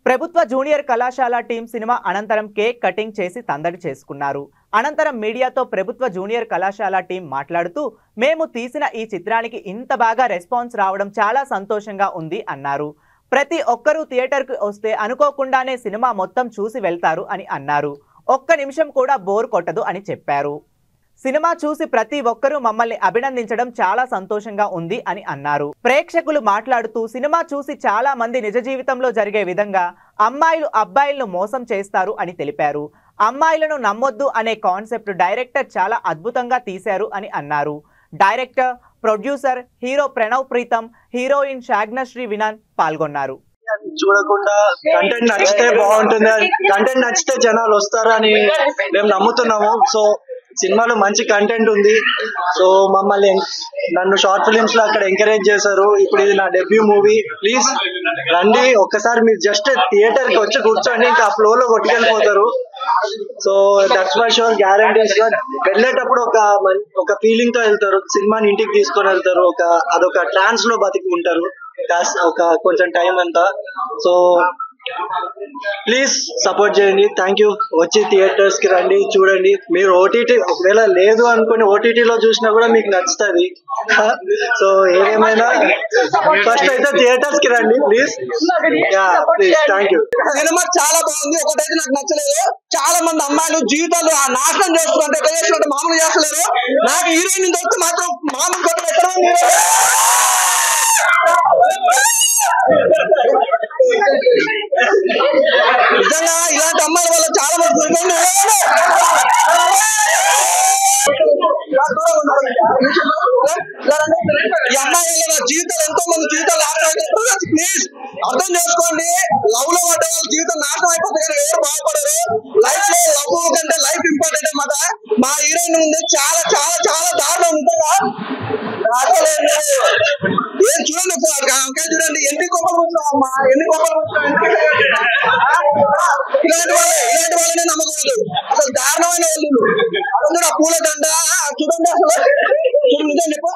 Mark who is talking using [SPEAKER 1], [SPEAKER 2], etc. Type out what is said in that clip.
[SPEAKER 1] ప్రభుత్వ జూనియర్ కళాశాల team cinema అనంతరం కేక్ కటింగ్ చేసి సందడి చేసుకున్నారు. అనంతరం మీడియాతో ప్రభుత్వ జూనియర్ కళాశాల టీం మాట్లాడుతూ, మేము తీసిన ఈ చిత్రానికి ఇంత బాగా రెస్పాన్స్ రావడం చాలా సంతోషంగా ఉంది అన్నారు. ప్రతి ఒక్కరూ థియేటర్కి వస్తే అనుకోకుండానే సినిమా మొత్తం చూసి వెళ్తారు అని అన్నారు. ఒక్క నిమిషం కూడా బోర్ కొట్టదు అని చెప్పారు. సినిమా చూసి ప్రతి ఒక్కరూ మమ్మల్ని అభినందించడం చాలా సంతోషంగా ఉంది అని అన్నారు. ప్రేక్షకులు మాట్లాడుతూ, సినిమా చూసి చాలా మంది నిజ జీవితంలో జరిగే విధంగా అమ్మాయిలు అబ్బాయిలను మోసం చేస్తారు అని తెలిపారు. అమ్మాయిలను నమ్మొద్దు అనే కాన్సెప్ట్ డైరెక్టర్ చాలా అద్భుతంగా తీశారు అని అన్నారు. Director, producer, hero Pranav Preetham, heroine Shagnashri Vinan పాల్గొన్నారు.
[SPEAKER 2] చూడకుండా కంటెంట్ నచ్చితే బాగుంటుంది, కంటెంట్ నచ్చితే జనాలు వస్తారని మేము నమ్ముతున్నాము. సో సినిమాలో మంచి కంటెంట్ ఉంది. సో నన్ను షార్ట్ ఫిలిమ్స్ లో అక్కడ ఎంకరేజ్ చేశారు. ఇప్పుడు ఇది నా డెబ్యూ మూవీ. ప్లీజ్ రండి, ఒక్కసారి మీరు జస్ట్ థియేటర్ కి వచ్చి కూర్చోండి, ఇంకా ఆ ఫ్లో లో కొట్టుకెళ్ళిపోతారు. So that's my sure, guarantees గా వెళ్ళేటప్పుడు ఒక ఫీలింగ్ తో వెళ్తారు, సినిమాని ఇంటికి తీసుకొని వెళ్తారు, అదొక ట్రాన్స్ లో బతికి ఉంటారు కొంచెం టైం అంతా. సో ప్లీజ్ సపోర్ట్ చేయండి. Thank you. వచ్చి థియేటర్స్ కి రండి, చూడండి. మీరు ఓటీటీ ఒకవేళ లేదు అనుకుని ఓటీటీలో చూసినా కూడా మీకు నచ్చుతుంది. సో ఏదేమైనా ఫస్ట్ అయితే థియేటర్స్ కి రండి please. Please thank you.
[SPEAKER 3] Cinema చాలా బాగుంది. ఒకటైతే నాకు నచ్చలేదు, చాలా మంది అమ్మాయిలు జీవితాలు నాశనం చేస్తున్నారు, ఎట్లా చేస్తున్నట్టు మామూలు చేస్తలేరు. నాకు హీరోయిన్ దొరికి మాత్రం మామూలు కొట్టు నిజంగా ఇలాంటి అమ్మాయిల వల్ల చాలా మంది ఈ అమ్మాయిల జీవితాలు ఎంతో మంది జీవితాలు నాశనం అయిపోతారు. ప్లీజ్ అర్థం చేసుకోండి. లవ్ లో పడ్డ వాళ్ళ జీవితం నాశనం అయిపోతుంది కానీ ఎవరు బాగుపడరు. లైఫ్ లో లవ్ కంటే లైఫ్ ఇంపార్టెంట్ అన్నమాట. మా హీరోయిన్ ఉంది చాలా చాలా చాలా దారుణం ఉంటుందా అసలు ఏం చూడండి, చూడండి ఎన్ని గొప్పలు అమ్మా, ఎన్ని గొప్పలు ఇలాంటి వాళ్ళనే నమ్మకూడదు. అసలు దారుణమైన వాళ్ళు. అసలు ఆ పూల దండ చూడండి, అసలు చూడండి చెప్పు.